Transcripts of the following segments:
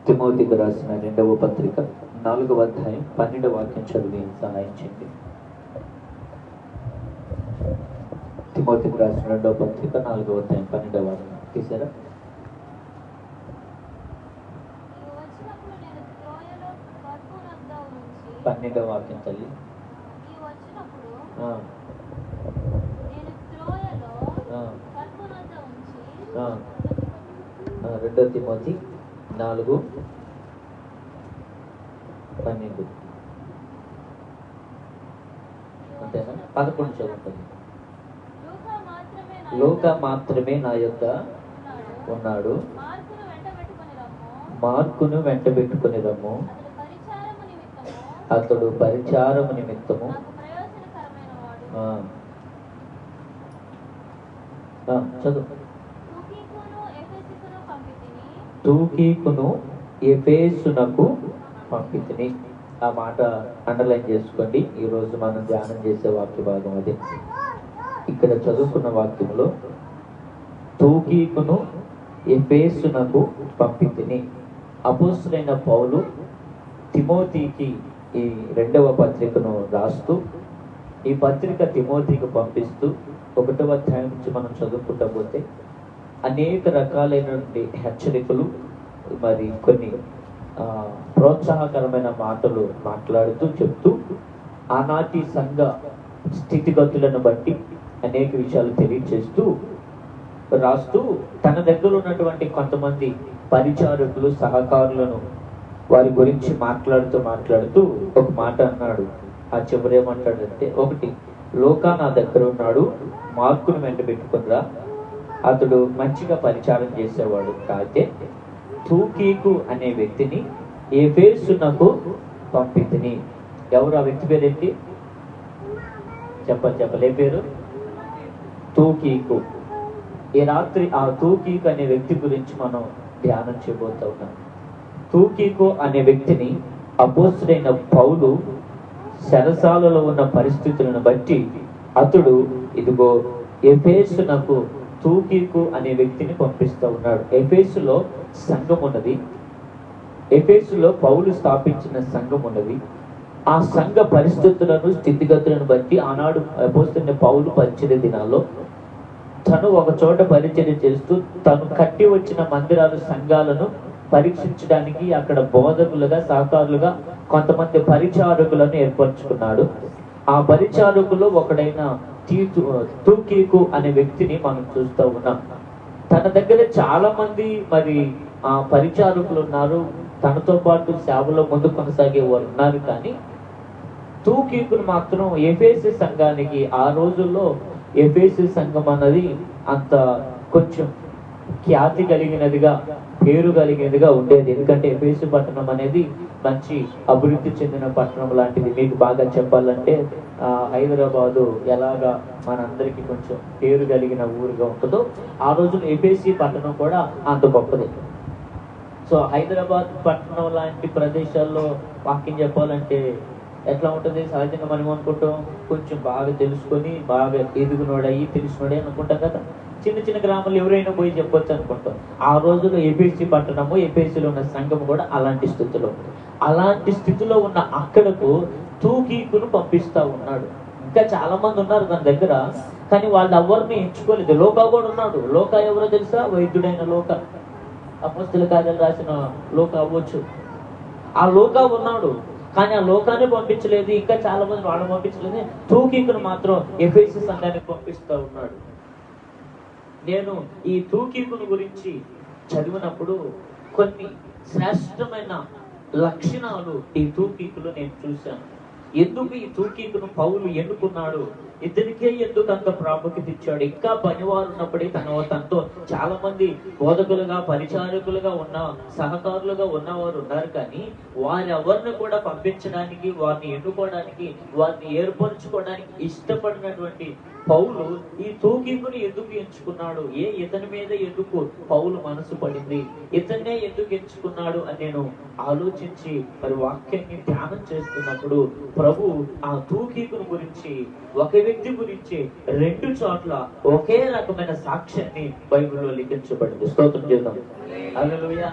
తిమోతికి రాసిన 2వ పత్రిక 4వ అధ్యాయం 12వ వాక్యం చదివి సహాయం చేయండి. తిమోతికి రాసిన 2వ పత్రిక 4వ అధ్యాయం 12వ వాక్యం తీసారా? 12వ వాక్యం తల్లి. 2 తిమోతి 4:12 అంతేనా? 11 చదువుతుంది. లూకా మాత్రమే నా యొద్ద ఉన్నాడు, మార్కును వెంట పెట్టుకుని రమ్ము, అతడు పరిచారము నిమిత్తము చదువు. తూకీకును ఎఫెసునకు పంపితిని. ఆ మాట అండర్లైన్ చేసుకోండి. ఈరోజు మనం ధ్యానం చేసే వాక్య భాగం అది. ఇక్కడ చదువుకున్న వాక్యంలో తూకీకును ఎఫెసునకు పంపితిని. అపోస్తలుడైన పౌలు తిమోతికి ఈ 2వ పత్రికను రాస్తూ ఈ పత్రిక తిమోతికి పంపిస్తూ 1వ అధ్యాయం నుంచి మనం చదువుకుంటా పోతే అనేక రకాలైనటువంటి హెచ్చరికలు, మరి కొన్ని ప్రోత్సాహకరమైన మాటలు మాట్లాడుతూ చెప్తూ ఆనాటి సంఘ స్థితిగతులను బట్టి అనేక విషయాలు తెలియచేస్తూ రాస్తూ తన దగ్గర ఉన్నటువంటి కొంతమంది పరిచారకులు, సహకారులను వారి గురించి మాట్లాడుతూ ఒక మాట అన్నాడు. ఆ చివరి ఏమంటాడంటే, 1 లూకా నా దగ్గర ఉన్నాడు, మార్కును వెంట పెట్టుకునిరా, అతడు మంచిగా పరిచారం చేసేవాడు. అయితే తూకీకు అనే వ్యక్తిని ఎఫెసునకు పంపితిని. ఎవరు ఆ వ్యక్తి పేరేంటి? చెప్పలే పేరు? తూకీకు. ఈ రాత్రి ఆ తూకీకు అనే వ్యక్తి గురించి మనం ధ్యానం చేయబోతా ఉన్నాం. తూకీకు అనే వ్యక్తిని అపోస్తలుడైన పౌలు చెరసాలలో ఉన్న పరిస్థితులను బట్టి అతడు ఇదిగో ఎఫెసునకు తూకీకు అనే వ్యక్తిని పంపిస్తూ ఉన్నాడు. ఎఫెసులో సంఘం ఉన్నది. ఎఫెసులో పౌలు స్థాపించిన సంఘం ఉన్నది. ఆ సంఘ పరిస్థితులను, స్థితిగతులను బట్టి ఆనాడు అపోస్తలుడైన పౌలు పరిచర్య దినాల్లో తను ఒక చోట పరిచర్య చేస్తూ తను కట్టి వచ్చిన మందిరాలు, సంఘాలను పరీక్షించడానికి అక్కడ బోధకులుగా, సహకారులుగా కొంతమంది పరిచారకులను ఏర్పరచుకున్నాడు. ఆ పరిచారకుల్లో ఒకడైన తూకీకు అనే వ్యక్తిని మనం చూస్తూ ఉన్నాం. తన దగ్గర చాలా మంది మరి ఆ పరిచారకులు ఉన్నారు, తనతో పాటు సేవలో ముందు కొనసాగే వారు ఉన్నారు. కానీ తూకీకును మాత్రం ఎఫెసు సంఘానికి, ఆ రోజుల్లో ఎఫెసు సంఘం అన్నది అంత కొంచెం ఖ్యాతి కలిగినదిగా, పేరు కలిగినదిగా ఉండేది. ఎందుకంటే ఎఫెసు పట్టణం అనేది మంచి అభివృద్ధి చెందిన పట్టణం లాంటిది. మీకు బాగా చెప్పాలంటే హైదరాబాదు ఎలాగా మనందరికీ కొంచెం పేరు కలిగిన ఊరుగా ఉంటుందో ఆ రోజున ఎఫెసు పట్టణం కూడా అంత గొప్పది. సో హైదరాబాద్ పట్టణం లాంటి ప్రదేశాల్లో వాక్యం చెప్పాలంటే ఎట్లా ఉంటుంది? సహజంగా మనం అనుకుంటాం, కొంచెం బాగా తెలుసుకొని బాగా ఎదుగునోడయి తెలిసినోడే అనుకుంటాం కదా. చిన్న చిన్న గ్రామాలు ఎవరైనా పోయి చెప్పొచ్చు అనుకుంటాం. ఆ రోజుల్లో ఎఫెసు పట్టణము, ఎఫెసులో ఉన్న సంఘం కూడా అలాంటి స్థితిలో ఉంది. అలాంటి స్థితిలో ఉన్న అక్కడకు తూకీకును పంపిస్తా ఉన్నాడు. ఇంకా చాలా మంది ఉన్నారు తన దగ్గర, కానీ వాళ్ళు ఎవరిని ఎంచుకోలేదు. లోకా కూడా ఉన్నాడు. లోకా ఎవరో తెలుసా? వైద్యుడైన లోకా, అపోస్తల కార్యాలు రాసిన లోకా అవ్వచ్చు. ఆ లోకా ఉన్నాడు, కానీ ఆ లోకాన్ని పంపించలేదు. ఇంకా చాలా మంది వాళ్ళని పంపించలేదు. తూకీకును మాత్రం ఎఫెసు సంఘానికి పంపిస్తా ఉన్నాడు. నేను ఈ తూకీకును గురించి చదివినప్పుడు కొన్ని శ్రేష్టమైన లక్షణాలు ఈ తూకీకులు నేను చూశాను. ఎందుకు ఈ తూకీకును పౌలు ఎన్నుకున్నాడు? ఇతనికే ఎందుకు అంత ప్రాముఖ్యత ఇచ్చాడు? ఇంకా పనివారు ఉన్నప్పుడే తనతో చాలా మంది బోధకులుగా, పరిచారకులుగా ఉన్న, సహకారులుగా ఉన్నవారు ఉన్నారు. కానీ వారి ఎవరిని కూడా పంపించడానికి, వారిని ఎన్నుకోవడానికి, వారిని ఏర్పరచుకోవడానికి ఇష్టపడినటువంటి పౌలు ఈ తూకీకుని ఎందుకు ఎంచుకున్నాడు? ఇతని మీద ఎందుకు పౌలు మనసు పడింది? ఇతన్నే ఎందుకు ఎంచుకున్నాడు అని నేను ఆలోచించి మరి వాక్యాన్ని ధ్యానం చేస్తున్నప్పుడు ప్రభు ఆ తూకీకుని గురించి, ఒక వ్యక్తి గురించి 2 చోట్ల ఒకే రకమైన సాక్ష్యాన్ని బైబిల్లో లిఖించబడింది. స్తోత్రం చేద్దాం. హల్లెలూయా.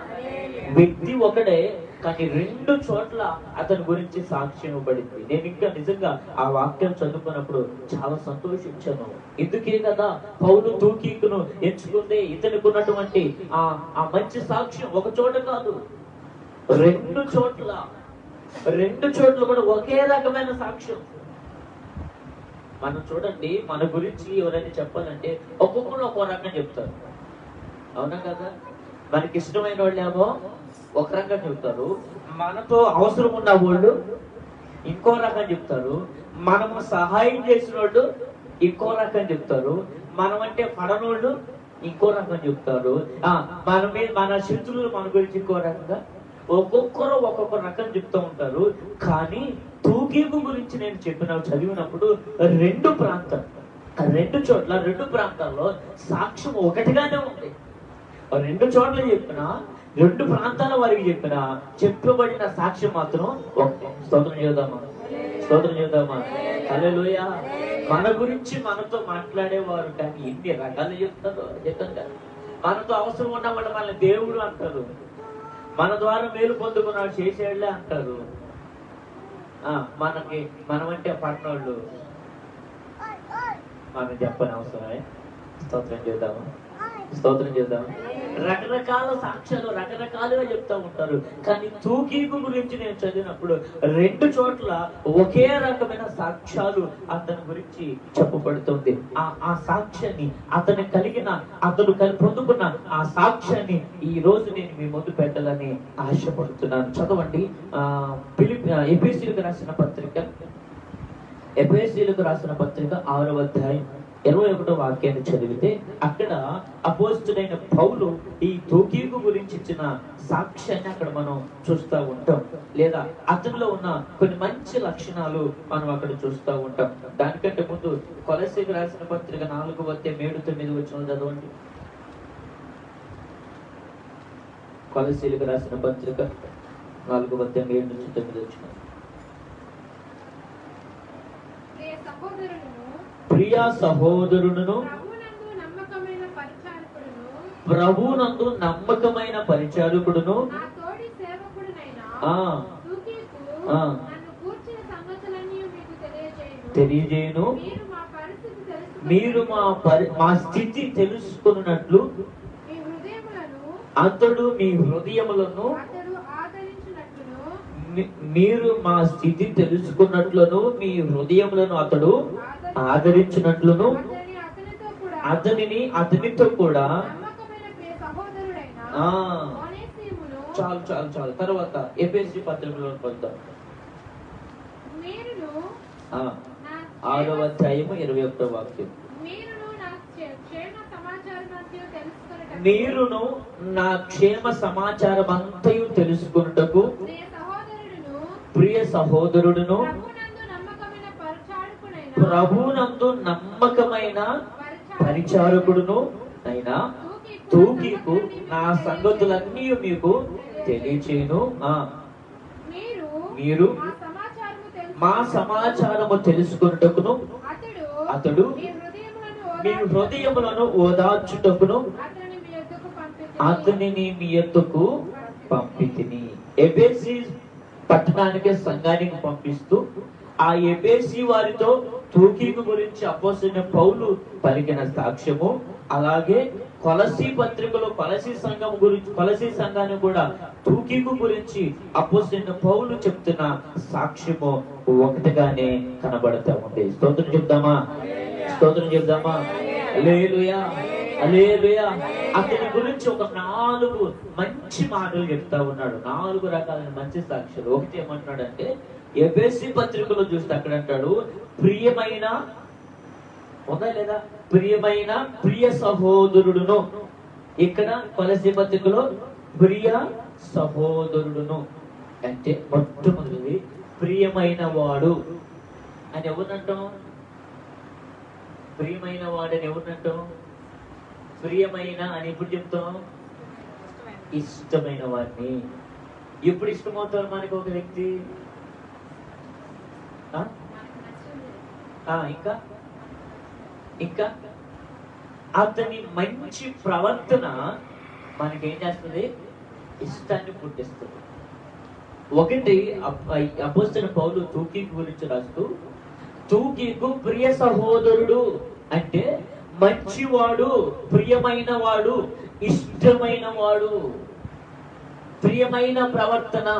వ్యక్తి ఒకడే, కానీ రెండు చోట్ల అతని గురించి సాక్ష్యం ఇవ్వబడింది. నేను ఇంకా నిజంగా ఆ వాక్యం చదువుకున్నప్పుడు చాలా సంతోషించాను. ఇందుకే కదా పౌలు తూకీకును ఎంచుకుందే ఇతనికి ఉన్నటువంటి ఆ మంచి సాక్ష్యం. ఒక చోట కాదు, రెండు చోట్ల కూడా ఒకే రకమైన సాక్ష్యం. మనం చూడండి, మన గురించి ఎవరైనా చెప్పాలంటే ఒక్కొక్కరు ఒక్కో రకం చెప్తారు, అవునా కదా? మనకి ఇష్టమైన వాళ్ళేమో ఒక రకం చెప్తారు, మనతో అవసరం ఉన్న వాళ్ళు ఇంకో రకం చెప్తారు, మనము సహాయం చేసిన వాళ్ళు ఇంకో రకం చెప్తారు, మనమంటే పడనోళ్ళు ఇంకో రకం చెప్తారు, మన శత్రువులు మన గురించి ఇంకో రకంగా, ఒక్కొక్కరు ఒక్కొక్క రకం చెప్తూ ఉంటారు. కానీ తూకీకు గురించి నేను చదివినప్పుడు రెండు ప్రాంతాల్లో సాక్ష్యం ఒకటిగానే ఉంది. రెండు చోట్ల రెండు ప్రాంతాల వారికి చెప్పబడిన సాక్ష్యం మాత్రం ఒకటే. స్తోత్రం చేద్దామా హల్లెలూయా. మన గురించి మనతో మాట్లాడేవారు కానీ ఎన్ని రకాలు చెప్తారో నిజంగా. మనతో అవసరం ఉన్న వాళ్ళు మన దేవుడు అంటారు, మన ద్వారా మేలు పొందుకున్నాడు చేసేళ్ళే అంటారు. మనమంటే పట్టినోళ్ళు మనం చెప్పని అవసరమే. స్తోత్రం చేద్దాము. రకరకాల సాక్ష్యాలు రకరకాలుగా చెప్తా ఉంటారు. కానీ తూకీకు గురించి నేను చదివినప్పుడు రెండు చోట్ల ఒకే రకమైన సాక్ష్యాలు అతని గురించి చెప్పబడుతుంది. ఆ సాక్ష్యాన్ని అతను పొందుకున్న ఆ సాక్ష్యాన్ని ఈ రోజు నేను మీ ముందు పెట్టాలని ఆశపడుతున్నాను. చదవండి, ఎఫెసీయులకు రాసిన పత్రిక 6వ అధ్యాయం 21వ వాక్యాన్ని చదివితే అక్కడ అపోస్తలుడైన పౌలు ఈ తూకీకు గురించి ఇచ్చిన సాక్ష్యాన్ని అక్కడ మనం చూస్తూ ఉంటాం, లేదా అతనిలో ఉన్న కొన్ని మంచి లక్షణాలు మనం అక్కడ చూస్తూ ఉంటాం. దానికంటే ముందు కొలస్సీలకు రాసిన పత్రిక 4వ అధ్యాయం 7-9 వచనాలు చదవండి. కొలస్సీలకు రాసిన పత్రిక 4వ అధ్యాయం 7-9 వచనాలు. ప్రియ సహోదరుడును ప్రభునందు నమ్మకమైన పరిచారకుడును తెలియజేయును. మీరు మా స్థితి తెలుసుకున్నట్లు అతడు మీ హృదయములను మీరు మా స్థితి తెలుసుకున్నట్లును మీ హృదయములను అతడు ఆదరించినట్లును అతనితో కూడా చాలు. తర్వాత ఎఫెసీ పత్రికలో పొందాం 6వ అధ్యాయము 21వ వాక్యం. మీరును నా క్షేమ సమాచారం అంతయు తెలుసుకున్నటకు ప్రియ సహోదరుడును ప్రభునందు నమ్మకమైన పరిచారకుడును అయినా తూకీకు నా సంగతులన్నీ మీకు తెలియచేయును. మీరు మా సమాచారము తెలుసుకున్నటకును అతడు మీ హృదయములను ఓదార్చుటకును అతనిని మీ యొద్దకు పంపితిని. ఎఫెసీ పట్టణానికి సంఘానికి పంపిస్తూ ఆ ఎఫెసీ వారితో తూకీకు గురించి అపోస్తలుడైన పౌలు పలికిన సాక్ష్యము, అలాగే కొలసీ పత్రికలో కొలసీ సంఘాన్ని కూడా తూకీకు గురించి అపోస్తలుడైన పౌలు చెప్తున్న సాక్ష్యము ఒకటిగానే కనబడతా ఉంది. స్తోత్రం చెప్దామా? హల్లెలూయా. అతని గురించి ఒక 4 మంచి మాటలు చెప్తా ఉన్నాడు. 4 రకాలైన మంచి సాక్ష్యాలు. ఒకటి ఏమంటున్నాడంటే, ఎఫెసీ పత్రికలో చూస్తే అక్కడ అంటాడు, ప్రియమైన ఉందా లేదా, ప్రియమైన ప్రియ సహోదరుడును. ఇక్కడ కొలసీ పత్రికలో ప్రియ సహోదరుడును అంటే మొట్టమొదటిది ప్రియమైన వాడు అని ఎవరినంటాం? ప్రియమైన వాడని ఎవరినంటాం? ప్రియమైన అని ఎప్పుడు చెప్తాం? ఇష్టమైన వాడిని. ఎప్పుడు ఇష్టమవుతారు మనకి ఒక వ్యక్తి? ఇంకా అతని మంచి ప్రవర్తన మనకేం చేస్తుంది? ఇష్టాన్ని పుట్టిస్తుంది. ఒకటి అపోస్తలుడైన పౌలు తూకీకు గురించి రాస్తూ, తూకీకు ప్రియ సహోదరుడు అంటే మంచివాడు, ప్రియమైన వాడు, ఇష్టమైన వాడు, ప్రియమైన ప్రవర్తన,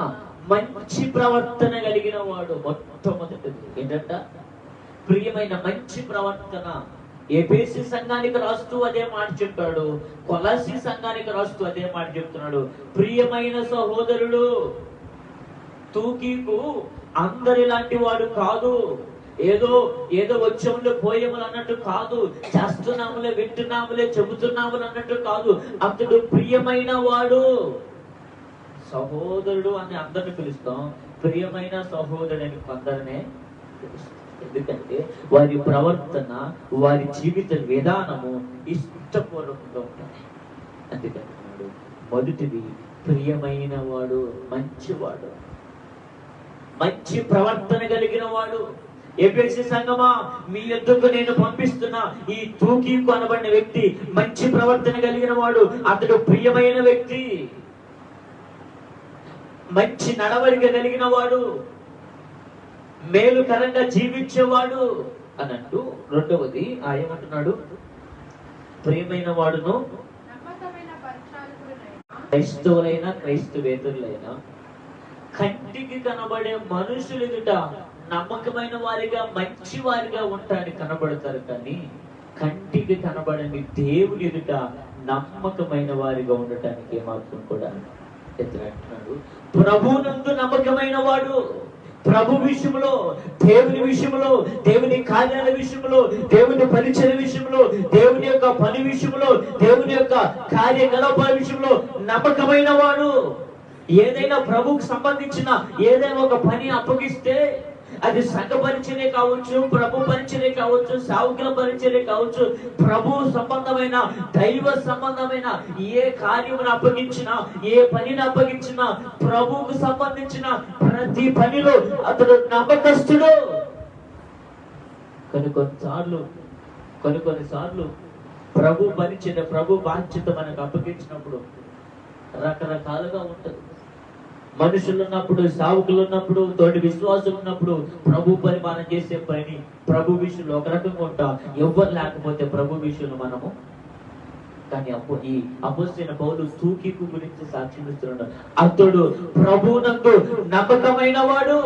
మంచి ప్రవర్తన కలిగిన వాడు. మొట్టమొదటిది ఏంటంట? ప్రియమైన మంచి ప్రవర్తన. ఎఫెసీ సంఘానికి రాస్తూ అదే మాట చెప్పాడు, కొలస్సీ సంఘానికి రాస్తూ అదే మాట చెప్తున్నాడు. ప్రియమైన సహోదరుడు. తూకీకు అందరిలాంటి వాడు కాదు. ఏదో ఏదో వచ్చములు పోయములు అన్నట్టు కాదు, చేస్తున్నాములే వింటున్నాములే చెబుతున్నాములు అన్నట్టు కాదు. అతడు ప్రియమైన వాడు. సహోదరుడు అని అందరిని పిలుస్తాం, ప్రియమైన సహోదరుడు అని కొందరినే పిలుస్తాం. ఎందుకంటే వారి ప్రవర్తన, వారి జీవిత విధానము ఇష్టపూర్వకంగా ఉంటుంది. అందుకంటున్నాడు మొదటిది ప్రియమైన వాడు, మంచివాడు, మంచి ప్రవర్తన కలిగిన వాడు. ఎఫెసీ సంఘమా, మీ యొద్దకు నేను పంపిస్తున్న ఈ తూకీకు అనబడిన వ్యక్తి మంచి ప్రవర్తన కలిగిన వాడు. అతడు ప్రియమైన వ్యక్తి, మంచి నడవడిక కలిగిన వాడు, మేలుకరంగా జీవించేవాడు అని అంటూ, రెండవది ఏమంటున్నాడు? ప్రియమైన వాడును క్రైస్తవులైనా క్రైస్తవేతరులైనా కంటికి కనబడే మనుషులు ఎదుట నమ్మకమైన వారిగా, మంచి వారిగా ఉండడానికి కనబడతారు. కానీ కంటికి కనబడని దేవుని ఎదుట నమ్మకమైన వారిగా ఉండటానికి మాత్రం కూడా అంటున్నాడు. ప్రభువునందు నమ్మకమైన వాడు, ప్రభు విషయంలో, దేవుని విషయంలో, దేవుని కార్యాల విషయంలో, దేవుని పరిచయ విషయంలో, దేవుని యొక్క పని విషయంలో, దేవుని యొక్క కార్యకలాపాల విషయంలో నమ్మకమైన వాడు. ఏదైనా ప్రభువుకు సంబంధించిన ఏదైనా ఒక పని అప్పగిస్తే, అది సంఘ పరిచర్య కావచ్చు, ప్రభు పరిచర్య కావచ్చు, సావుకుల పరిచర్య కావచ్చు, ప్రభు సంబంధమైన, దైవ సంబంధమైన ఏ కార్యమును అప్పగించినా, ఏ పనిని అప్పగించినా, ప్రభువుకు సంబంధించిన ప్రతి పనిలో అతడు నమ్మకస్తుడు. కొన్నిసార్లు ప్రభు పరిచర్య, ప్రభు బాధ్యత మనకు అప్పగించినప్పుడు రకరకాలుగా ఉంటది. మనుషులు ఉన్నప్పుడు, సావుకులు ఉన్నప్పుడు, తోటి విశ్వాసులు ఉన్నప్పుడు ప్రభు పని మనం చేసే పని ప్రభు విషయంలో ఒక రకంగా ఉంటాం. ఎవ్వరు లేకపోతే ప్రభు విషయంలో మనము. కానీ ఈ అపోస్తలుడైన పౌలు తూకీకు గురించి సాక్ష్యం ఇస్తున్నాడు. అతడు ప్రభువునందు నమ్మకమైన వాడు,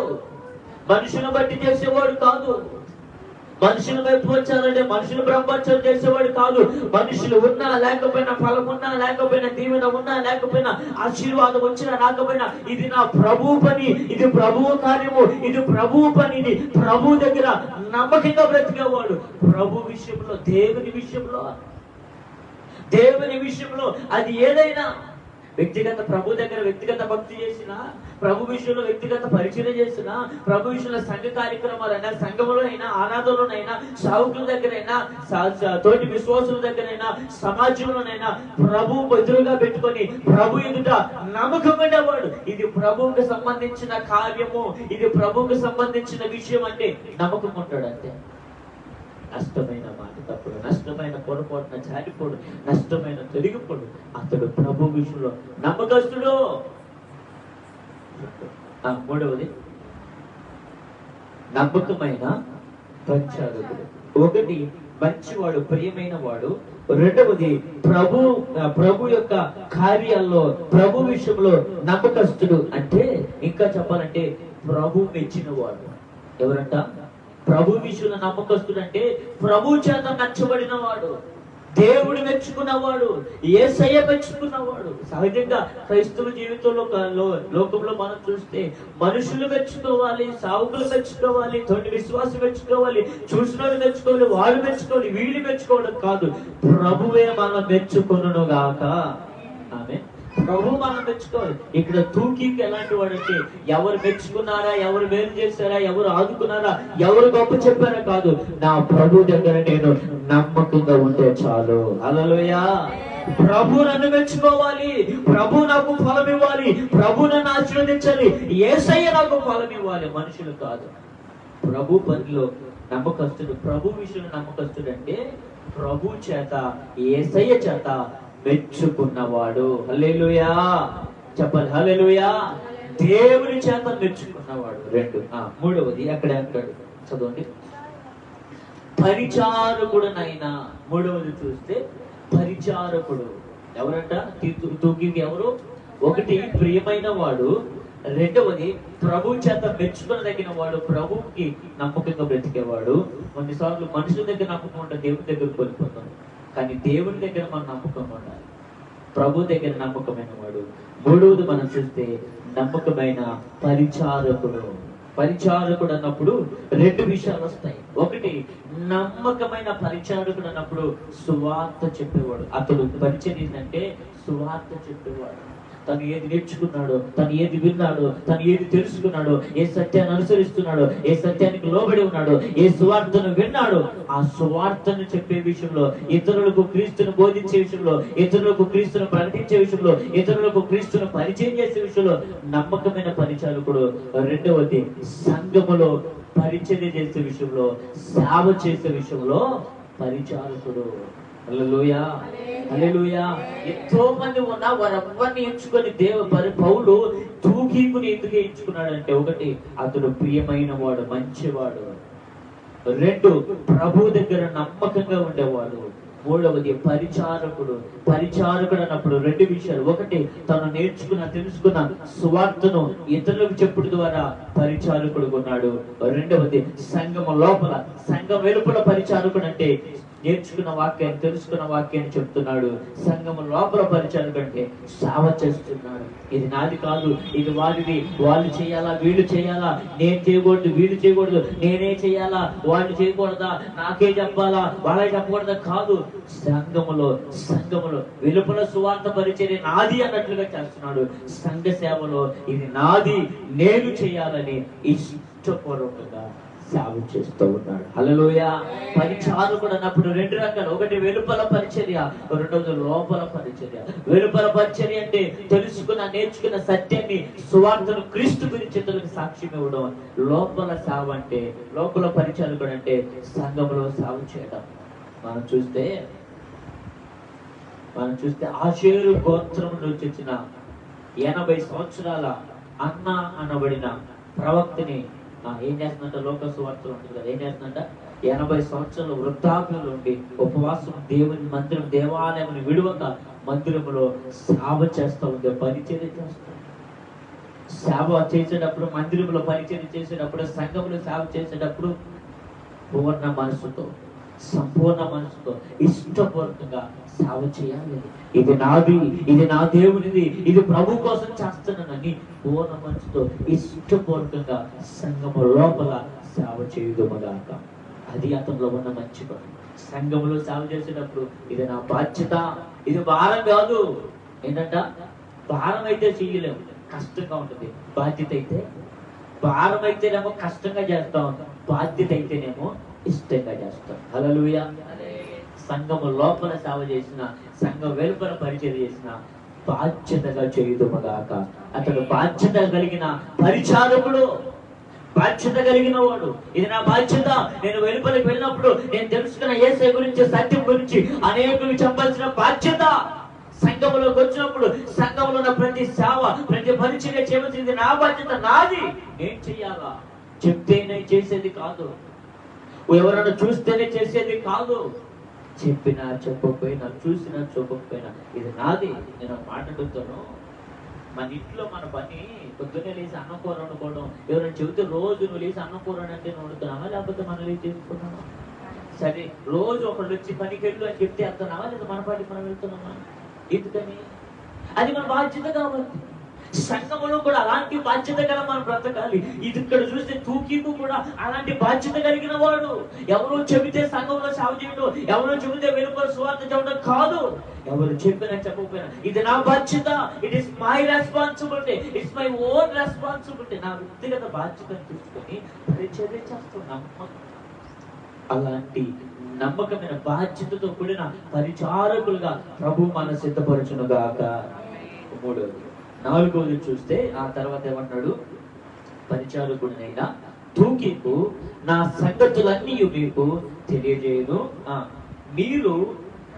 మనుషులను బట్టి చేసేవాడు కాదు, మనుషులు వైపు వచ్చారంటే మనుషులు బ్రహ్మచర్యం చేసేవాడు కాదు. మనుషులు ఉన్నా లేకపోయినా, ఫలం ఉన్నా లేకపోయినా, దీవెన ఉన్నా లేకపోయినా, ఆశీర్వాదం వచ్చినా రాకపోయినా, ఇది నా ప్రభువు పని, ఇది ప్రభువు కార్యము, ఇది ప్రభువు పని, ఇది ప్రభు దగ్గర నమ్మకంగా బ్రతికేవాడు. ప్రభు విషయంలో, దేవుని విషయంలో అది ఏదైనా, వ్యక్తిగత ప్రభు దగ్గర వ్యక్తిగత భక్తి చేసిన, ప్రభు విషయంలో వ్యక్తిగత పరిచయం చేసిన, ప్రభు విషయంలో సంఘ కార్యక్రమాలైనా, సంఘంలో అయినా, ఆరాధనలోనైనా, సావుకుల దగ్గరైనా, తోటి విశ్వాసుల దగ్గరైనా, సమాజంలోనైనా ప్రభు ఎదురుగా పెట్టుకొని ప్రభు ఎదుట నమ్మకమైన వాడు. ఇది ప్రభువుకు సంబంధించిన కార్యము, ఇది ప్రభువుకు సంబంధించిన విషయం అంటే నమ్మకం ఉంటాడు. అంతే. నష్టమైన మాట తప్పుడు, నష్టమైన పొరపాటున జారిపోడు, నష్టమైన తొలగిపోడు. అతడు ప్రభు విషయంలో నమ్మకస్తుడు. మూడవది నమ్మకమైన పరిచారకుడు. ఒకటి మంచివాడు, ప్రియమైన వాడు. రెండవది ప్రభు యొక్క కార్యాల్లో, ప్రభు విషయంలో నమ్మకస్తుడు. అంటే ఇంకా చెప్పాలంటే ప్రభు మెచ్చిన వాడు. ఎవరంట? ప్రభు విషయంలో నమ్మకస్తుడు అంటే ప్రభు చేత నచ్చబడిన వాడు, దేవుడు మెచ్చుకున్నవాడు, యేసయ్య మెచ్చుకున్నవాడు. సహజంగా క్రైస్తవ జీవితంలో, లోకంలో మనం చూస్తే మనుషులు మెచ్చుకోవాలి, సావుకులు మెచ్చుకోవాలి, తోటి విశ్వాసం మెచ్చుకోవాలి, చూసిన వాళ్ళు మెచ్చుకోవాలి, వాళ్ళు మెచ్చుకోవాలి, వీళ్ళు మెచ్చుకోవడం కాదు, ప్రభువే మనం మెచ్చుకొనును గాక. ఆమె ప్రభు మనం మెచ్చుకోవాలి. ఇక్కడ తూకీకి ఎలాంటి వాడంటే ఎవరు మెచ్చుకున్నారా, ఎవరు మేలు చేశారా, ఎవరు ఆదుకున్నారా, ఎవరు గొప్ప చెప్పారా కాదు, నా ప్రభు దగ్గర నేను నమ్మకంగా ఉంటే చాలు. హల్లెలూయా. ప్రభు నన్ను మెచ్చుకోవాలి, ప్రభు నాకు ఫలం ఇవ్వాలి, ప్రభు నన్ను ఆశీర్వదించాలి, యేసయ్య నాకు ఫలం ఇవ్వాలి, మనుషులు కాదు. ప్రభు పనిలో నమ్మకస్తుడు, ప్రభు విషయంలో నమ్మకస్తుడు అంటే ప్రభు చేత, యేసయ్య చేత మెచ్చుకున్నవాడు. హల్లెలూయా. చెప్పాలి హల్లెలూయా. దేవుని చేత మెచ్చుకున్నవాడు. మూడవది అక్కడే అంటాడు, చదవండి. పరిచారకుడునైనా. మూడవది చూస్తే పరిచారకుడు ఎవరంట? తూకీకి ఎవరు? ఒకటి ప్రియమైన వాడు, రెండవది ప్రభు చేత మెచ్చుకునదగిన వాడు, ప్రభువుకి నమ్మకంగా బ్రతికేవాడు. కొన్నిసార్లు మనుషుల దగ్గర నమ్మకం ఉంటే దేవుని దగ్గర కోల్పోతాం, కానీ దేవుని దగ్గర మన నమ్మకం ఉండాలి. ప్రభు దగ్గర నమ్మకమైన వాడు. మూడవది మనం చూస్తే నమ్మకమైన పరిచారకుడు. పరిచారకుడు అన్నప్పుడు రెండు విషయాలు వస్తాయి. ఒకటి, నమ్మకమైన పరిచారకుడు అన్నప్పుడు సువార్త చెప్పేవాడు. అతడు పరిచయం ఏంటంటే సువార్త చెప్పేవాడు. తను ఏది నేర్చుకున్నాడో, తను ఏది విన్నాడో, తను ఏది తెలుసుకున్నాడో, ఏ సత్యాన్ని అనుసరిస్తున్నాడో, ఏ సత్యానికి లోబడి ఉన్నాడో, ఏ సువార్తను విన్నాడో, ఆ సువార్తను చెప్పే విషయంలో, ఇతరులకు క్రీస్తును బోధించే విషయంలో, ఇతరులకు క్రీస్తును ప్రకటించే విషయంలో, ఇతరులకు క్రీస్తును పరిచయం చేసే విషయంలో నమ్మకమైన పరిచారకుడు. రెండవది, సంఘములో పరిచర్య చేసే విషయంలో, సేవ చేసే విషయంలో పరిచారకుడు. హల్లెలూయా, హల్లెలూయా. ఎంతో మంది ఉన్నా వారెవ్వరిని ఎంచుకొని పౌలు తూకీకుని ఎందుకు ఎంచుకున్నాడంటే, ఒకటి, అతడు ప్రియమైన వాడు, మంచివాడు. రెండు, ప్రభు దగ్గర నమ్మకంగా ఉండేవాడు. మూడవది పరిచారకుడు. పరిచారకుడు అన్నప్పుడు రెండు విషయాలు. ఒకటి, తను నేర్చుకున్న తెలుసుకున్న సువార్తను ఇతరులకు చెప్పుడు ద్వారా పరిచారకుడు ఉన్నాడు. రెండవది, సంఘం లోపల సంఘం వెలుపల పరిచారకుడు అంటే నేర్చుకున్న వాక్యాన్ని తెలుసుకున్న వాక్యాన్ని చెప్తున్నాడు. సంఘం లోపల పరిచారకుడు అంటే సేవ చేస్తున్నాడు. ఇది నాది కాదు, ఇది వారిది, వాళ్ళు చేయాలా, వీళ్ళు చేయాలా, నేను చేయకూడదు, వీళ్ళు చేయకూడదు, నేనే చేయాలా, వాళ్ళు చేయకూడదా, నాకే చెప్పాలా, వాళ్ళే చెప్పకూడదా కాదు. సంఘములో వెలుపల సువార్త పరిచర్య నాది అన్నట్లుగా చేస్తున్నాడు. సంఘ సేవలో ఇది నాది, నేను చేయాలని ఇష్టపూర్వకంగా సేవ చేస్తూ ఉన్నాడు. హల్లెలూయా. పరిచారకుడు అన్నప్పుడు రెండు రకాలు. ఒకటి వెలుపల పరిచర్య, రెండవది లోపల పరిచర్య. వెలుపల పరిచర్య అంటే తెలుసుకున్న నేర్చుకున్న సత్యాన్ని సువార్తను క్రీస్తు గురించి ఇతరులకు సాక్ష్యం ఇవ్వడం. లోపల సేవ అంటే, లోపల పరిచారకుడు అంటే సంఘంలో సేవ చేయడం. మనం చూస్తే ఆషేరు గోత్రం నుంచి వచ్చిన 80 సంవత్సరాల అన్న అనబడిన ప్రవక్తని ఏం చేస్తుందంట? లోకసువార్తలు ఉంటుంది కదా, ఏం చేస్తుందంట? 80 సంవత్సరాలు వృద్ధాప్యంలో ఉండి ఉపవాసం దేవుని మందిరం, దేవాలయం విడువక మందిరంలో సేవ చేస్తూ ఉంది, పరిచర్య చేస్తూ. సేవ చేసేటప్పుడు, మందిరంలో పరిచర్య చేసేటప్పుడు, సంఘంలో సేవ చేసేటప్పుడు పూర్ణ మనసుతో, సంపూర్ణ మనసుతో, ఇష్టపూర్వకంగా సేవ చేయాలి. ఇది నాది, ఇది నా దేవునిది, ఇది ప్రభు కోసం చేస్తున్నానని పూర్ణ మనసుతో ఇష్టపూర్వకంగా సంఘము లోపల సేవ చేయుదుమగాక. అది అతనిలో ఉన్న మంచి పని. సంఘంలో సేవ చేసేటప్పుడు ఇది నా బాధ్యత, ఇది భారం కాదు. ఏంటంట? భారం అయితే చేయలేము, కష్టంగా ఉంటుంది. బాధ్యత అయితే, భారం అయితేనేమో కష్టంగా చేస్తాం, బాధ్యత అయితేనేమో ఇష్టంగా చేస్తాం. హల్లెలూయా. సంఘము లోపల సేవ చేసిన, సంఘం వెలుపల పరిచయం చేసిన బాధ్యతగా చేయుదుమగాక. అతడు బాధ్యత కలిగిన పరిచారకుడు, బాధ్యత కలిగిన వాడు. ఇది నా బాధ్యత. నేను వెలుపలికి వెళ్ళినప్పుడు నేను తెలుసుకున్న యేసయ్య గురించి, సత్యం గురించి అనేకులు చెప్పాల్సిన బాధ్యత. సంఘములోకి వచ్చినప్పుడు సంఘంలో ఉన్న ప్రతి సేవ, ప్రతి పరిచర్య చేయవలసింది నా బాధ్యత, నాది. నేను చెయ్యాలా? చెప్తేనే చేసేది కాదు, ఎవరైనా చూస్తేనే చేసేది కాదు. చెప్పినా చెప్పకపోయినా, చూసినా చూపకపోయినా ఇది నాది. నేను మాట్లాడుతాను. మన ఇంట్లో మన పని పొద్దున్నే లేచి అన్నం కూర వండుకోవడం. ఎవరైనా చెబితే రోజు నువ్వు లేచి అన్నం కూర అంటే వండుతున్నావా, లేకపోతే మనం లేచి చేసుకున్నామా? సరే, రోజు ఒకళ్ళు వచ్చి పనికి వెళ్ళు అని చెప్తే వెళ్తున్నావా, లేదా మన పాటికి మనం వెళ్తున్నామా? ఎందుకని? అది మన బాధ్యత కాబట్టి. సంఘములో కూడా అలాంటి బాధ్యత గల మనం బ్రతకాలి. ఇది ఇక్కడ చూస్తే తూకీకు కూడా అలాంటి బాధ్యత కలిగిన వాడు. ఎవరో చెబితే సంఘంలో సేవ చేయడం, ఎవరో చెబితే వెలుపల సువార్త చెప్పడం కాదు. ఎవరు చెప్పినా చెప్పకపోయినా ఇది నా బాధ్యత. It is my responsibility, it's my own responsibility. నా వ్యక్తిగత బాధ్యతను తీసుకొని పరిచర్య చేస్తున్నాం. అలాంటి నమ్మకమైన బాధ్యతతో కూడిన పరిచారకులుగా ప్రభు మన సిద్ధపరచునుగాక. మూడవది. నాలుగవది చూస్తే ఆ తర్వాత ఏమన్నాడు? పరిచారకుడినైనా తూకీకు నా సంగతులన్నీ మీకు తెలియజేయను. మీరు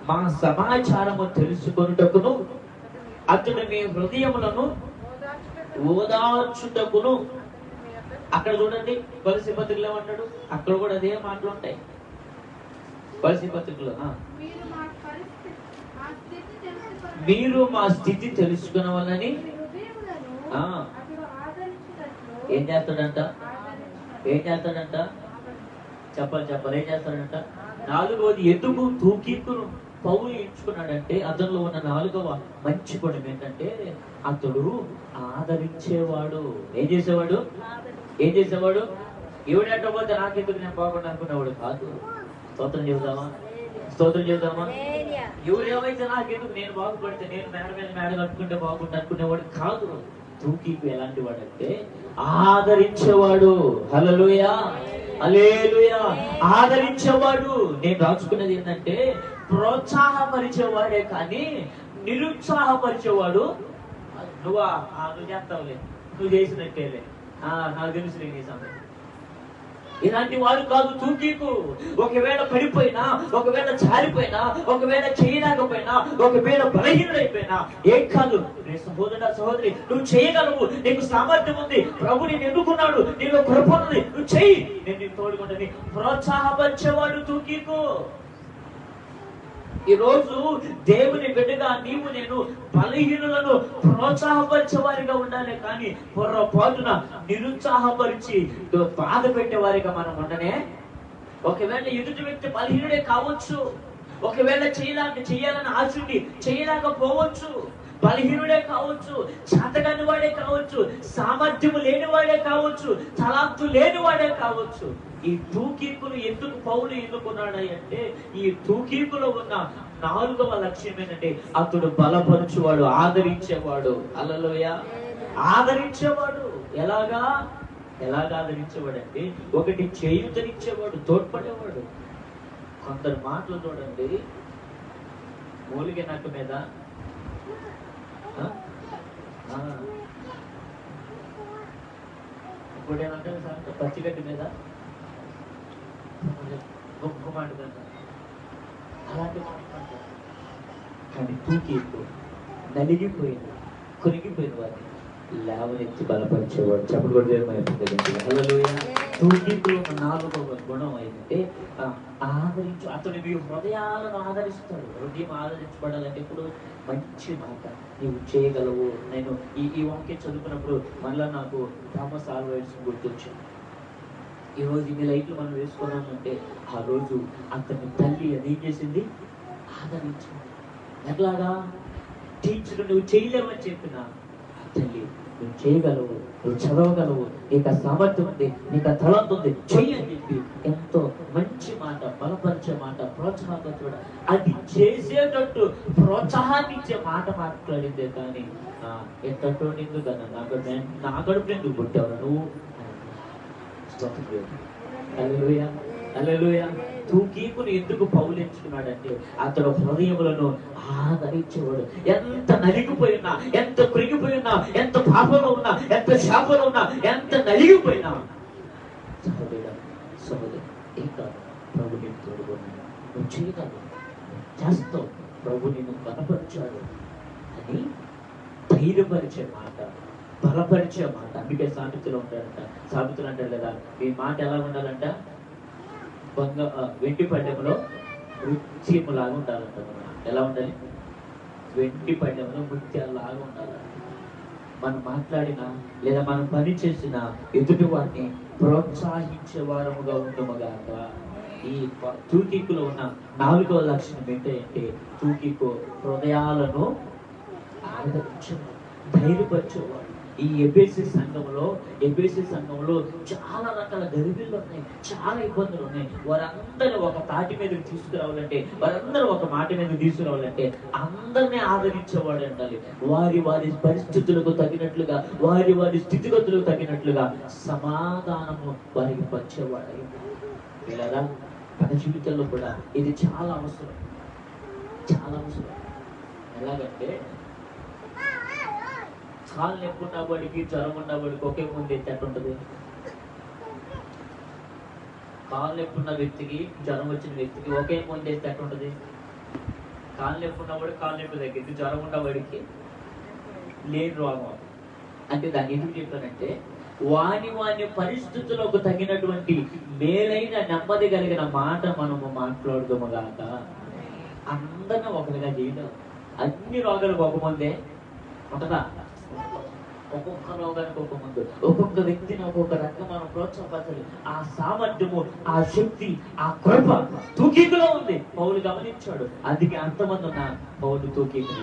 మా సమాచారము తెలుసుకొనుటకును అతడు మీ హృదయములను ఓదార్చుటకును. అక్కడ చూడండి కొలసీ పత్రికలో ఏమంటాడు, అక్కడ కూడా అదే మాటలు ఉంటాయి. కొలసీ పత్రికలో మీరు మా స్థితి తెలుసుకున్నవాళ్ళని ఏం చేస్తాడంట, చెప్పాలి ఏం చేస్తాడంట. 4వది ఎందుకు తూకీకును పౌలు ఎంచుకున్నాడంటే అతనిలో ఉన్న 4వ మంచి గుణం ఏంటంటే అతడు ఆదరించేవాడు. ఏం చేసేవాడు ఎవడేటపోతే నాకెందుకు నేను బాగుండా అనుకునేవాడు కాదు. స్తోత్రం చెబుదామా. ఎవరేమైతే నాకెందుకు నేను బాగుపడితే నేను మేడ కట్టుకుంటే బాగుండు అనుకునేవాడు కాదు. తూకీకు ఎలాంటి వాడంటే ఆదరించేవాడు. హల్లెలూయా, ఆదరించేవాడు. నేను రాసుకున్నది ఏంటంటే ప్రోత్సాహపరిచేవాడే కానీ నిరుత్సాహపరిచేవాడు నువ్వు చేస్తావులే, నువ్వు చేసినట్టేలే, నాకు తెలుసు నీ సంగతి, ఇలాంటి వాడు కాదు తూకీకు. ఒకవేళ పడిపోయినా, ఒకవేళ జారిపోయినా, ఒకవేళ చేయలేకపోయినా, ఒకవేళ బలహీనుడైపోయినా ఏం కాదు, సహోదరి నువ్వు చేయగలవు, నీకు సామర్థ్యం ఉంది, ప్రభు నేను ఎన్నుకున్నాడు, నీలో కృప ఉంది, నువ్వు చెయ్యి, నేను నీకు తోడుకుంటాను. ప్రోత్సాహపరిచేవాడు తూకీకు. ఈ రోజు దేవుని బిడ్డగా నీవు నేను బలహీనులను ప్రోత్సాహపరిచే వారిగా ఉండాలి కానీ పొరపాటున నిరుత్సాహపరిచి బాధ పెట్టేవారిగా మనం ఉండనే. ఒకవేళ ఎదుటి వ్యక్తి బలహీనుడే కావచ్చు, ఒకవేళ చేయాలని ఆశుండి చేయలేకపోవచ్చు, బలహీనుడే కావచ్చు, చేతగాని వాడే కావచ్చు, సామర్థ్యము లేనివాడే కావచ్చు, తలాంతు లేనివాడే కావచ్చు. ఈ తూకీకును ఎందుకు పౌలు ఎన్నుకున్నాడు అంటే ఈ తూకీకులో ఉన్న 4వ లక్ష్యం ఏంటంటే అతడు బలపరచువాడు, ఆదరించేవాడు. హల్లెలూయా, ఆదరించేవాడు. ఎలాగా ఆదరించేవాడు అంటే ఒకటి చేయుతనిచ్చేవాడు, తోడ్పడేవాడు. కొందరు మాటలు చూడండి, మూలిగే నక్క మీద ఇప్పుడు ఏమంటారు సార్, పచ్చిగడ్డి మీద గొప్ప మాట అలాంటి మాట. కానీ తూకీకు నలిగిపోయింది, కొరిగిపోయిన వారిని లేవనెత్తి బలపరిచేవాడు. చెప్పడు కూడా హల్లెలూయా. తూకీకులో 4వ గుణం అయితే ఆదరించు. అతడు మీ హృదయాలను ఆదరిస్తాడు. హృదయం ఆదరించబడాలంటే ఇప్పుడు మంచి మాట నీవు చేయగలవు. నేను ఈ వాక్యం చదువుకున్నప్పుడు మళ్ళా నాకు థామస్ ఆల్వా ఎడిసన్ గుర్తొచ్చింది. ఈరోజు ఇన్ని లైట్లు మనం వేసుకున్నామంటే ఆ రోజు అతని తల్లి అదేం చేసింది, ఆదరించింది. ఎట్లాగా టీచర్ నువ్వు చేయలేవని చెప్పిన తల్లి నువ్వు చేయగలవు, నువ్వు చదవగలవు, నీకు ఆ సామర్థ్యం ఉంది, నీకు ఆ తలంత ఉంది, చెయ్యి అని చెప్పి ఎంతో మంచి మాట, బలపరిచే మాట, ప్రోత్సాహపరిచే అది చేసేటట్టు ప్రోత్సాహాన్ని ఇచ్చే మాట మాట్లాడిందే. కానీ ఎంతటో నిందు కదా నా గడుపు ఎందుకు పుట్టావు నువ్వు. హల్లెలూయా. తూకీకును ఎందుకు పౌలు ఎంచుకున్నాడంటే అతడు హృదయములను ఆదరించేవాడు. ఎంత నలిగిపోయినా, ఎంత కృంగిపోయినా, ఎంత పాపంలో ఉన్నా, ఎంత శాపంలో ఉన్నా, ఎంత నలిగిపోయినా సహోదరి ఇంకా ప్రభు నేను తోడుకున్నాను, నువ్వు చేయగలవు, చేస్తావు, ప్రభు నిన్ను కనపరిచాడు అని ధైర్యపరిచే మాట, బలపరిచే మాట. అందుకే సామెతలు ఉంటాడంట. సామెతలు అంటారు కదా, ఈ మాట ఎలా ఉండాలంట, వెండి పళ్ళెంలో ముత్యములాగా ఉండాలంట. ఎలా ఉండాలి, వెండి పళ్ళెంలో ముత్యాలాగా ఉండాలంట. మనం మాట్లాడినా లేదా మనం పని చేసిన ఎదుటి వారిని ప్రోత్సహించే వారముగా ఉండమగాక. ఈ తూకీకులో ఉన్న 4వ లక్షణం ఏంటంటే తూకీకు హృదయాలను ఆదరించేవాడు, ధైర్యపరిచేవాడు. ఈ ఎబేసీ సంఘంలో చాలా రకాల గరిబీలు ఉన్నాయి, చాలా ఇబ్బందులు ఉన్నాయి. వారందరూ ఒక తాటి మీదకి తీసుకురావాలంటే, వారందరూ ఒక మాట మీదకి తీసుకురావాలంటే అందరినీ ఆదరించేవాడు ఉండాలి. వారి పరిస్థితులకు తగినట్లుగా, వారి స్థితిగతులకు తగినట్లుగా సమాధానము వారికి పంచేవాడు. ఇలా మన జీవితంలో కూడా ఇది చాలా అవసరం. ఎలాగంటే కాళ్ళు నొప్పి ఉన్నవాడికి, జ్వరం ఉన్నవాడికి ఒకే ముందు ఎట్టు ఉంటుంది. కాళ్ళు నొప్పి ఉన్న వ్యక్తికి, జ్వరం వచ్చిన వ్యక్తికి ఒకే ముందు ఎట్టు ఉంటుంది. కాళ్ళు నొప్పి ఉన్నవాడు కాళ్ళు నొప్పి తగ్గింది, జ్వరం ఉన్నవాడికి లేని రోగం. అంటే దాన్ని ఎందుకు చెప్పానంటే, వాని పరిస్థితులకు తగినటువంటి మేలైన నెమ్మది కలిగిన మాట మనము మాట్లాడుదాము గాక. అందరినీ ఒకరిగా చేయడం. అన్ని రోగాలకు ఒక మందే ఉంటుందా? ఒక్కొక్క రోగానికి ఒక మందు, ఒక్కొక్క వ్యక్తిని ఒక్కొక్క రకంగా మనం ప్రోత్సాహపరచాలి. ఆ సామర్థ్యము, ఆ శక్తి, ఆ కృప తూకీకులో ఉంది. పౌలు గమనించాడు. అందుకే అంతమంది ఉన్న పౌలు తూకీకుని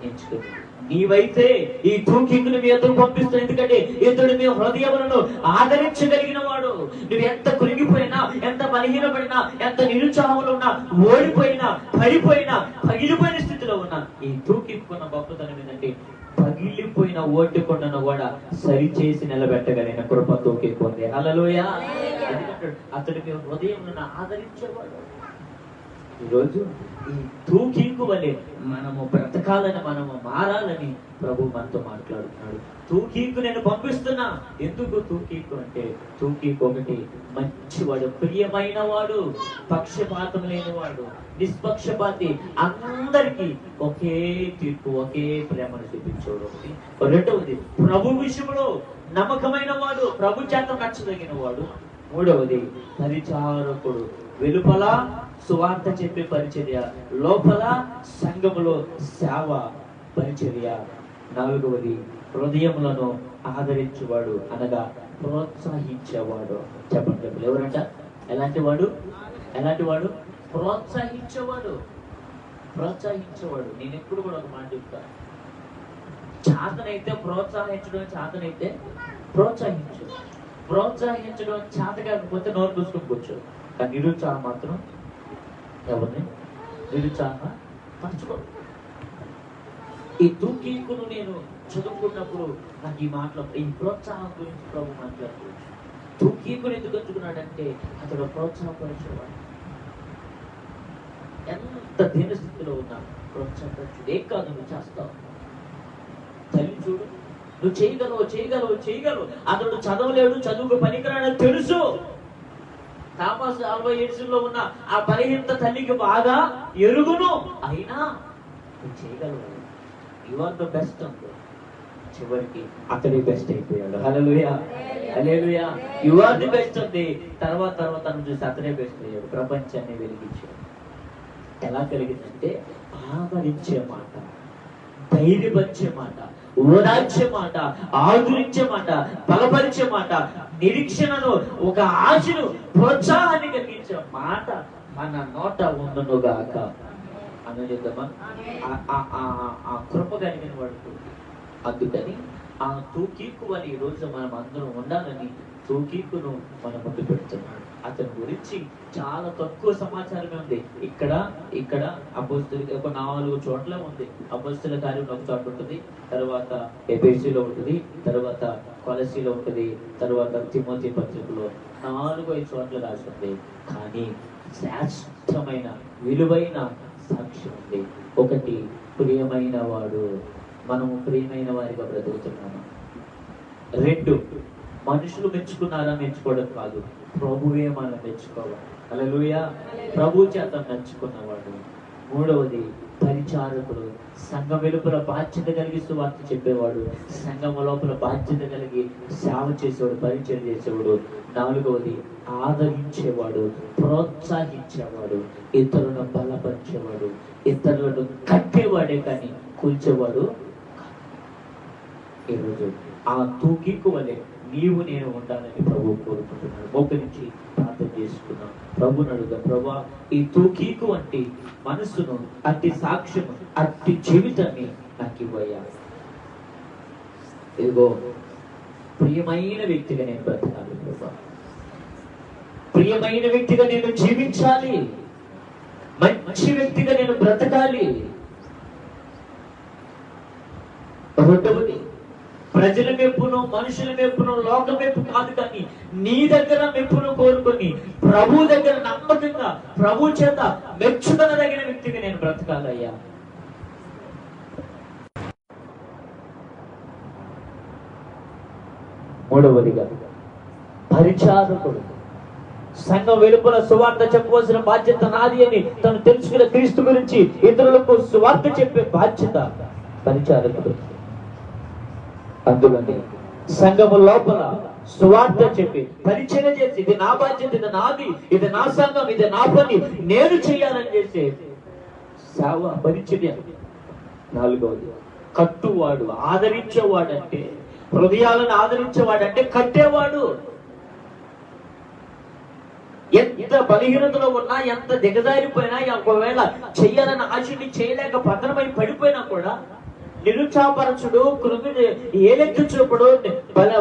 ఎంచుకుని నీవైతే ఈ తూకీకుని మీ ఎదురు పంపిస్తావు. ఎందుకంటే ఇతడు మీ హృదయములను ఆదరించగలిగిన వాడు. నువ్వు ఎంత కురిగిపోయినా, ఎంత బలహీనపడినా, ఎంత నిరుత్సాహంలో ఉన్నా, ఓడిపోయినా, పడిపోయినా, పగిలిపోయిన స్థితిలో ఉన్నా, ఈ తూకీకున్న గొప్పతనం ఏంటంటే పగిలిపోయిన ఓటికొండను కూడా సరిచేసి నిలబెట్టగలిగిన కృప తూకీకుంది. హల్లెలూయా. ఎందుకంటే అతడు మీ హృదయములను ఆదరించేవాడు. ఈరోజు ఈ తూకీకు వలె మనము బ్రతకాలని, మనము మారాలని ప్రభు మనతో మాట్లాడుతున్నాడు. తూకీకు నేను పంపిస్తున్నా. ఎందుకు తూకీకు అంటే, తూకీకు ఒకటి మంచివాడు, ప్రియమైన వాడు, పక్షపాతం లేనివాడు, నిష్పక్షపాతి, అందరికీ ఒకే తీర్పు, ఒకే ప్రేమను చూపించేవాడు. రెండవది ప్రభు విషయంలో నమ్మకమైన వాడు, ప్రభు చేత నచ్చదగిన వాడు. మూడవది పరిచారకుడు, వెలుపల సువార్త చెప్పే పరిచర్య, లోపల సంఘములో సేవ పరిచర్య. నాలుగవది హృదయములను ఆదరించేవాడు, అనగా ప్రోత్సహించేవాడు. చెప్పండి ఎవరంట? ఎలాంటి వాడు? ఎలాంటి వాడు? ప్రోత్సహించేవాడు. ప్రోత్సహించేవాడు. నేను ఎప్పుడు కూడా ఒక మాట చెప్తాను. చేతనైతే ప్రోత్సహించడం, చేతనైతే ప్రోత్సహించు. ప్రోత్సహించడం చేత కాకపోతే నోరు పూసుకొని కూర్చో. కానీ నిరుత్సాహం మాత్రం ఎవరిని నిరుత్సాహం పంచుకో. ఈ తూకీకును నేను చదువుకున్నప్పుడు నాకు ఈ మాటలు, ఈ ప్రోత్సాహం గురించి ప్రభు మాట్లాడుకోవచ్చు. తూకీకును ఎందుకు ఎంచుకున్నాడంటే అతడు ప్రోత్సాహపరిచేవాడు. ఎంత దీన స్థితిలో ఉన్నా ప్రోత్సాహపరచు. ఏం కాదు, నువ్వు చేస్తావు. తల్లి చూడు, నువ్వు చేయగలవు. అతడు చదవలేడు, చదువుకు పనికిరాడని తెలుసు. తామస్ 47 ఉన్న ఆ బలహీనత తల్లికి బాగా ఎరుగును. అయినా నువ్వు చేయగలవు. యు ఆర్ ద బెస్ట్ అంటూ చివరికి అతడే బెస్ట్ అయిపోయాడు. హల్లెలూయా, హల్లెలూయా. యు ఆర్ ది బెస్ట్ అంది. తర్వాత చూసి అతడే బెస్ట్ అయ్యాడు. ప్రపంచాన్ని వెలిగించాడు. ఎలా కలిగిందంటే ఆదరించే మాట, ధైర్యపరిచే మాట, ఓదార్చే మాట, ఆదరించే మాట, బలపరిచే మాట, నిరీక్షణను, ఒక ఆశను, ప్రోత్సాహాన్ని కలిగించే మాట మన నోట ఉండునుగాక అని చెప్తామా. ఆ కృప కలిగిన వాడు. అందుకని ఆ తూకీకు అని ఈ రోజు మనం అందరం ఉండాలని తూకీకును మన ముందు పెడుతున్నాడు. అతని గురించి చాలా తక్కువ సమాచారమే ఉంది. ఇక్కడ అపోస్తలుల ఒక 4 చోట్ల ఉంది. అపోస్తలుల కార్యం ఒక చోట ఉంటుంది, తర్వాత ఎఫెసీలో ఉంటుంది, తర్వాత కొలసీలో ఉంటుంది, తర్వాత తిమోతి పత్రికలో 4-5 చోట్ల రాసి ఉంది. కానీ శ్రేష్టమైన విలువైన సాక్ష్యం ఉంది. ఒకటి, ప్రియమైన వాడు. మనము ప్రియమైన వారిగా బ్రతుకుతున్నాము. 2, మనుషులు మెచ్చుకున్నారా మెచ్చుకోవడం కాదు, ప్రభువే మనం మెచ్చుకోవాలి. హల్లెలూయా. ప్రభు చేత మెచ్చుకున్నవాడు. 3వది పరిచారకుడు. సంఘం వెలుపల బాధ్యత కలిగి సువార్త చెప్పేవాడు, సంఘం లోపల బాధ్యత కలిగి సేవ చేసేవాడు, పరిచయం చేసేవాడు. 4వది ఆదరించేవాడు, ప్రోత్సహించేవాడు, ఇతరులను బలపరిచేవాడు, ఇతరులను కట్టేవాడే కానీ కూల్చేవాడు. ఈరోజు ఆ తూకీకు వలె నీవు నేను ఉండాలని ప్రభు కోరుకుంటున్నాడు. మోకరించి ప్రార్థన చేసుకున్నాం. ప్రభుని అడుగుదాం, ప్రభువా ఈ తూకీకు వంటి మనస్సును, అట్టి సాక్ష్యము, అట్టి జీవితాన్ని నాకు ఇవ్వయ్యా. ఇదిగో ప్రియమైన వ్యక్తిగా నేను బ్రతకాలి ప్రభువా, ప్రియమైన వ్యక్తిగా నేను జీవించాలి, మంచి వ్యక్తిగా నేను బ్రతకాలి. 2వది ప్రజల మెప్పును, మనుషుల మెప్పును, లోక మెప్పు కాదు, కానీ నీ దగ్గర మెప్పును కోరుకొని ప్రభు దగ్గర నమ్మకంగా ప్రభు చేత మెచ్చుకొనదగిన వ్యక్తిగా నేను బ్రతకాలయ్యా. మూడవదిగా పరిచారకుడు. సంఘం వెలుపల సువార్త చెప్పవలసిన బాధ్యత నాది అని తను తెలుసుకున్న క్రీస్తు గురించి ఇతరులకు సువార్త చెప్పే బాధ్యత పరిచారకుడు. అందులోని సంఘము లోపల సువార్త చెప్పి పరిచయం చేసి ఇది నా బాధ్యత, ఇది నాది, ఇది నా సంఘం, ఇది నా పని, నేను చేయాలని చేసే సేవ పరిచర్య. నాలుగవది కట్టువాడు, ఆదరించేవాడంటే, హృదయాలను ఆదరించేవాడంటే కట్టేవాడు. ఎంత బలహీనతలో ఉన్నా, ఎంత దిగజారిపోయినా, ఒకవేళ చెయ్యాలని ఆశని చేయలేక పతనమై పడిపోయినా కూడా నిరుత్సాహపరచుడు, కృంగి ఏలెత్తు చూపుడు,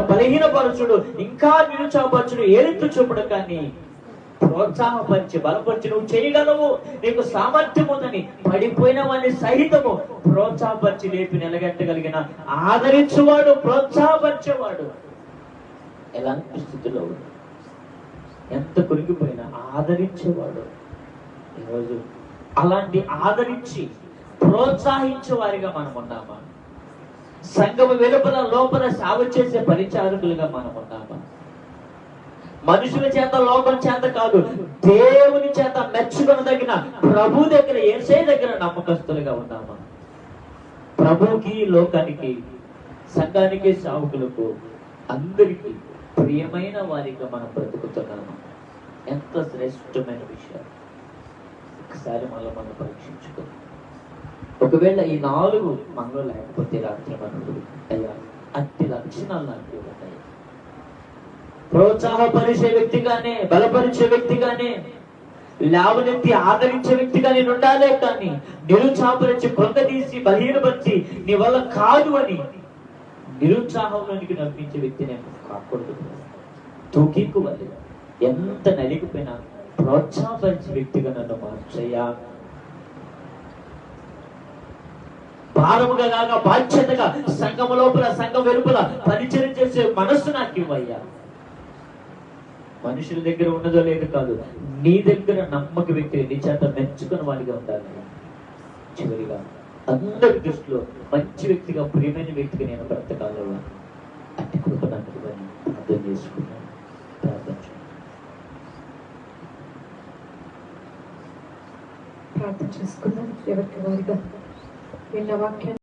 బలహీనపరచుడు, ఇంకా నిరుత్సాహపరచుడు, ఏలెత్తు చూపుడు కానీ ప్రోత్సాహపరిచి బలపరిచి నువ్వు చేయగలవు, నీకు సామర్థ్యం ఉందని పడిపోయిన వాడిని సహితము ప్రోత్సాహపరిచి లేపి నిలగట్టగలిగిన ఆదరించేవాడు, ప్రోత్సాహపరిచేవాడు. ఎలాంటి స్థితిలో ఎంత కొరిగిపోయినా ఆదరించేవాడు. ఈరోజు అలాంటి ఆదరించి ప్రోత్సహించే వారిగా మనం ఉన్నామా? సంఘము వెలుపల లోపల సేవ చేసే పరిచారకులుగా మనం ఉన్నామా? మనుషుల చేత, లోకం చేత కాదు, దేవుని చేత మెచ్చుకొనదగిన ప్రభు దగ్గర, యేసే దగ్గర నమ్మకస్తులుగా ఉన్నామా? ప్రభుకి, లోకానికి, సంఘానికి, సేవకులకు అందరికీ ప్రియమైన వారిగా మనం బ్రతుకుతున్నాము. ఎంత శ్రేష్టమైన విషయం. ఒకసారి మనం పరీక్షించుకో. ఒకవేళ ఈ 4 మనలో లేకపోతే రాత్రి మనలు అయ్యా అట్టి లక్షణాలు నాకు ఉంటాయి. ప్రోత్సాహపరిచే వ్యక్తిగానే, బలపరిచే వ్యక్తిగానే, లేవనెత్తి ఆదరించే వ్యక్తిగా నేను ఉండాలే కానీ నిరుత్సాహపరిచి, కృంగదీసి, బలహీనపరిచి నీ వల్ల కాదు అని నిరుత్సాహంలోనికి నడిపించే వ్యక్తి నేను కాకూడదు. తూకీకు వల్ల ఎంత నలిగిపోయినా ప్రోత్సాహపరిచే వ్యక్తిగా నన్ను మార్చయ్యా. భారముగా కాక బాధ్యతగా సంఘము లోపల, సంఘం వెలుపల పరిచయం చేసే మనస్సు నాకు ఇవ్వయ్యా. మనుషుల దగ్గర ఉన్నదో లేదు కాదు, నీ దగ్గర నమ్మక వ్యక్తి, నీ చేత మెచ్చుకున్న వాడిగా ఉండాలి. చివరిగా అందరి దృష్టిలో మంచి వ్యక్తిగా, ప్రియమైన వ్యక్తిగా నేను బ్రతకాలని అట్టి కృప నాకు అర్థం చేసుకున్నాను. ప్రార్థన చేసుకున్నాను. ఎవరికి వారిగా విన్న వాక్యాన్ని